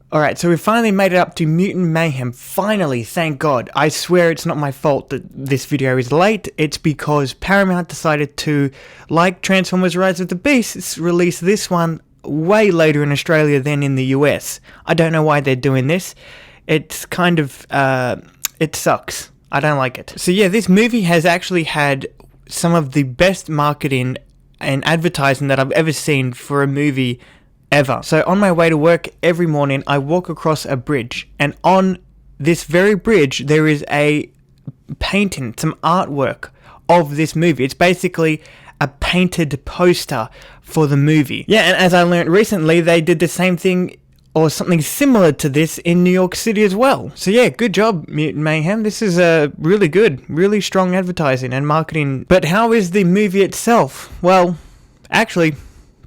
Alright, so we finally made it up to Mutant Mayhem. Finally, thank God. I swear it's not my fault that this video is late. It's because Paramount decided to, like Transformers Rise of the Beasts, release this one way later in Australia than in the US. I don't know why they're doing this. It's kind of, it sucks. I don't like it. So yeah, this movie has actually had some of the best marketing and advertising that I've ever seen for a movie ever. So on my way to work every morning, I walk across a bridge, and on this very bridge there is a painting, some artwork of this movie. It's basically a painted poster for the movie. Yeah, and as I learned recently, they did the same thing or something similar to this in New York City as well. So yeah, good job, Mutant Mayhem. This is really good, really strong advertising and marketing. But how is the movie itself? Well, actually,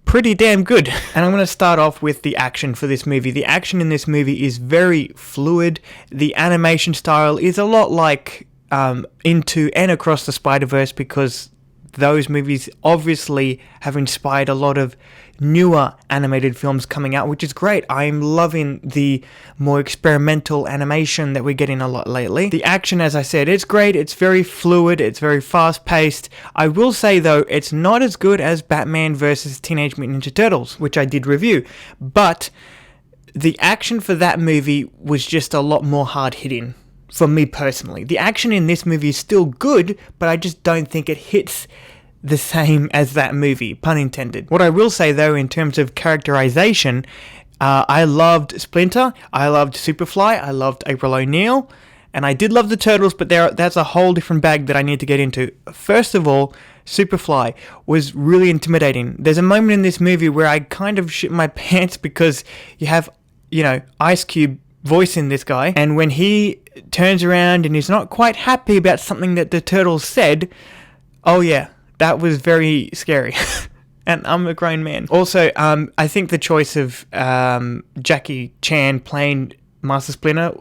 pretty damn good. And I'm going to start off with the action for this movie. The action in this movie is very fluid. The animation style is a lot like Into and Across the Spider-Verse, because those movies obviously have inspired a lot of newer animated films coming out, which is great. I'm loving the more experimental animation that we're getting a lot lately. The action, as I said, it's great. It's very fluid. It's very fast-paced. I will say, though, it's not as good as Batman vs. Teenage Mutant Ninja Turtles, which I did review, but the action for that movie was just a lot more hard-hitting for me personally. The action in this movie is still good, but I just don't think it hits the same as that movie, pun intended. What I will say, though, in terms of characterization, I loved Splinter, I loved Superfly, I loved April O'Neil, and I did love the Turtles, but that's a whole different bag that I need to get into. First of all, Superfly was really intimidating. There's a moment in this movie where I kind of shit my pants because you have, Ice Cube voicing this guy, and when he turns around and he's not quite happy about something that the Turtles said, oh yeah, that was very scary. And I'm a grown man. Also, I think the choice of Jackie Chan playing Master Splinter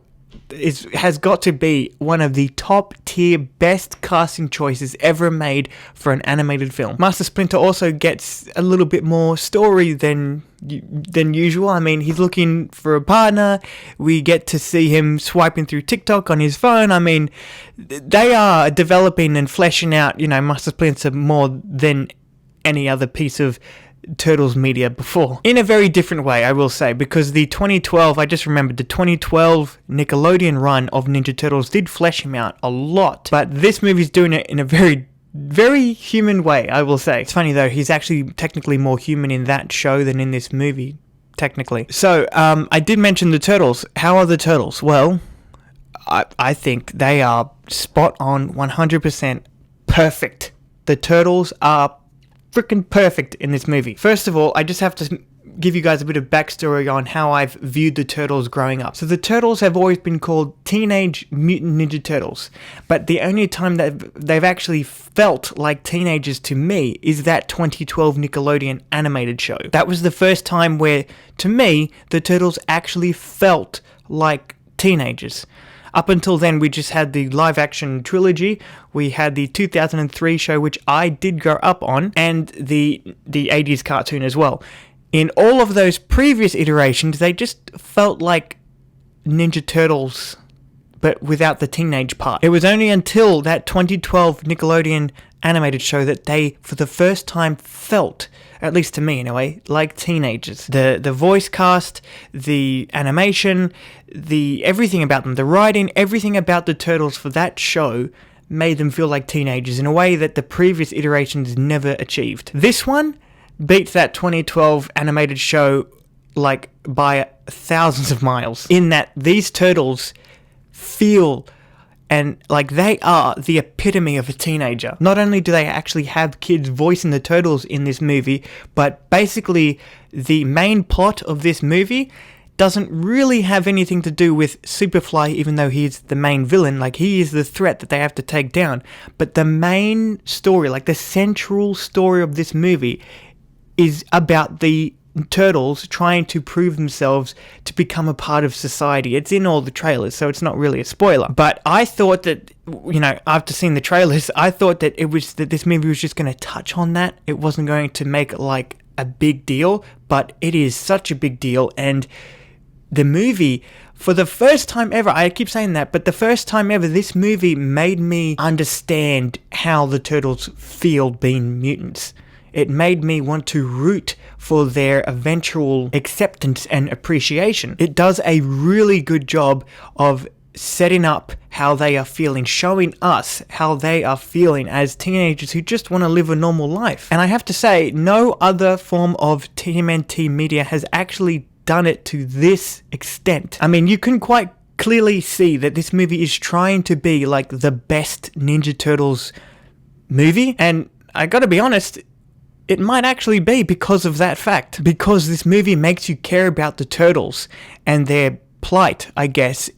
has got to be one of the top tier best casting choices ever made for an animated film. Master Splinter also gets a little bit more story than usual. I mean, he's looking for a partner. We get to see him swiping through TikTok on his phone. I mean, they are developing and fleshing out, Master Splinter more than any other piece of Turtles media before. In a very different way, I will say, because I just remembered the 2012 Nickelodeon run of Ninja Turtles did flesh him out a lot, but this movie's doing it in a very human way, I will say. It's funny though, he's actually technically more human in that show than in this movie, technically. So, I did mention the Turtles. How are the Turtles? Well, I think they are spot on, 100% perfect. The Turtles are freaking perfect in this movie. First of all, I just have to give you guys a bit of backstory on how I've viewed the Turtles growing up. So the Turtles have always been called Teenage Mutant Ninja Turtles, but the only time that they've actually felt like teenagers to me is that 2012 Nickelodeon animated show. That was the first time where, to me, the Turtles actually felt like teenagers. Up until then, we just had the live-action trilogy. We had the 2003 show, which I did grow up on, and the 80s cartoon as well. In all of those previous iterations, they just felt like Ninja Turtles, but without the teenage part. It was only until that 2012 Nickelodeon animated show that they, for the first time, felt, at least to me anyway, like teenagers. The voice cast, the animation, everything about them, the writing, everything about the Turtles for that show made them feel like teenagers in a way that the previous iterations never achieved. This one beats that 2012 animated show like by thousands of miles, in that these Turtles feel and like they are the epitome of a teenager. Not only do they actually have kids voicing the Turtles in this movie, but basically the main plot of this movie doesn't really have anything to do with Superfly, even though he's the main villain. Like, he is the threat that they have to take down. But the main story, like the central story of this movie, is about the Turtles trying to prove themselves to become a part of society. It's in all the trailers, so it's not really a spoiler. But I thought that, after seeing the trailers, I thought that this movie was just going to touch on that. It wasn't going to make like a big deal, but it is such a big deal. And the movie, for the first time ever, I keep saying that, but the first time ever, this movie made me understand how the turtles feel being mutants. It made me want to root for their eventual acceptance and appreciation. It does a really good job of setting up how they are feeling, showing us how they are feeling as teenagers who just want to live a normal life. And I have to say, no other form of TMNT media has actually done it to this extent. I mean, you can quite clearly see that this movie is trying to be like the best Ninja Turtles movie, and I gotta be honest, it might actually be because of that fact. Because this movie makes you care about the turtles and their plight, I guess,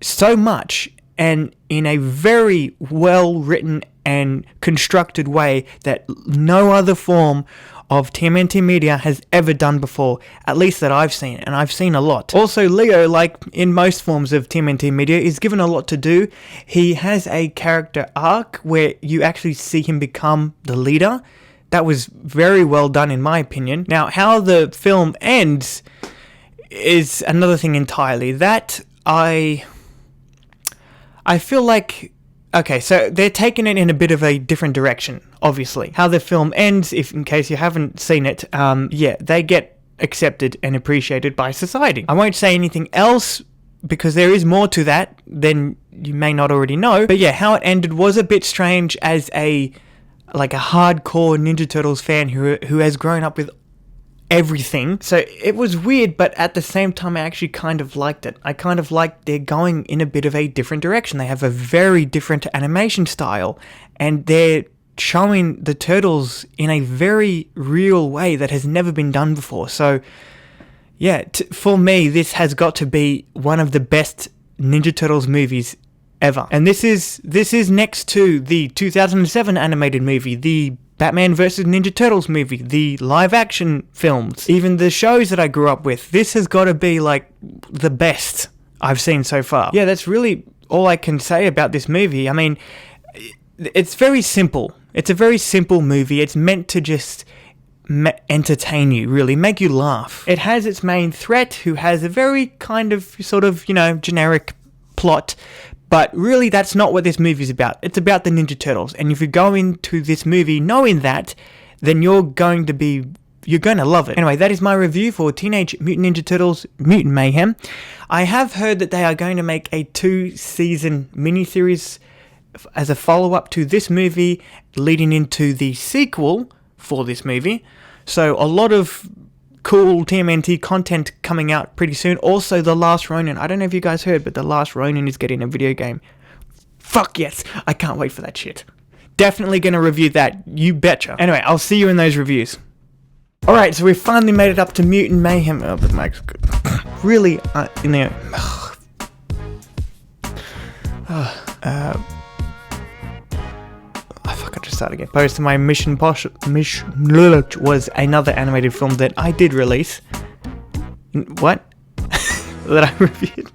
so much, and in a very well written and constructed way that no other form of TMNT media has ever done before, at least that I've seen, and I've seen a lot. Also, Leo, like in most forms of TMNT media, is given a lot to do. He has a character arc where you actually see him become the leader. That was very well done in my opinion. Now, how the film ends is another thing entirely. That I feel like, okay, so they're taking it in a bit of a different direction, obviously. How the film ends, if in case you haven't seen it, yeah, they get accepted and appreciated by society. I won't say anything else because there is more to that than you may not already know. But yeah, how it ended was a bit strange as a hardcore Ninja Turtles fan who has grown up with everything. So it was weird, but at the same time I actually kind of liked it. I kind of liked they're going in a bit of a different direction. They have a very different animation style, and they're showing the turtles in a very real way that has never been done before. So yeah, for me, this has got to be one of the best Ninja Turtles movies ever. And this is next to the 2007 animated movie, the Batman vs. Ninja Turtles movie, the live action films, even the shows that I grew up with. This has got to be like the best I've seen so far. Yeah, that's really all I can say about this movie. I mean, it's very simple. It's a very simple movie. It's meant to just entertain you, really, make you laugh. It has its main threat, who has a very kind of sort of, generic plot. But really, that's not what this movie is about. It's about the Ninja Turtles. And if you go into this movie knowing that, then you're going to love it. Anyway, that is my review for Teenage Mutant Ninja Turtles Mutant Mayhem. I have heard that they are going to make a 2-season miniseries as a follow-up to this movie, leading into the sequel for this movie. So a lot of cool TMNT content coming out pretty soon. Also, The Last Ronin. I don't know if you guys heard, but The Last Ronin is getting a video game. Fuck yes! I can't wait for that shit. Definitely gonna review that, you betcha. Anyway, I'll see you in those reviews. Alright, so we finally made it up to Mutant Mayhem. Oh, the mic's good. Really, in there. Start again. Post to my Mission Posh was another animated film that I did release. What? That I reviewed.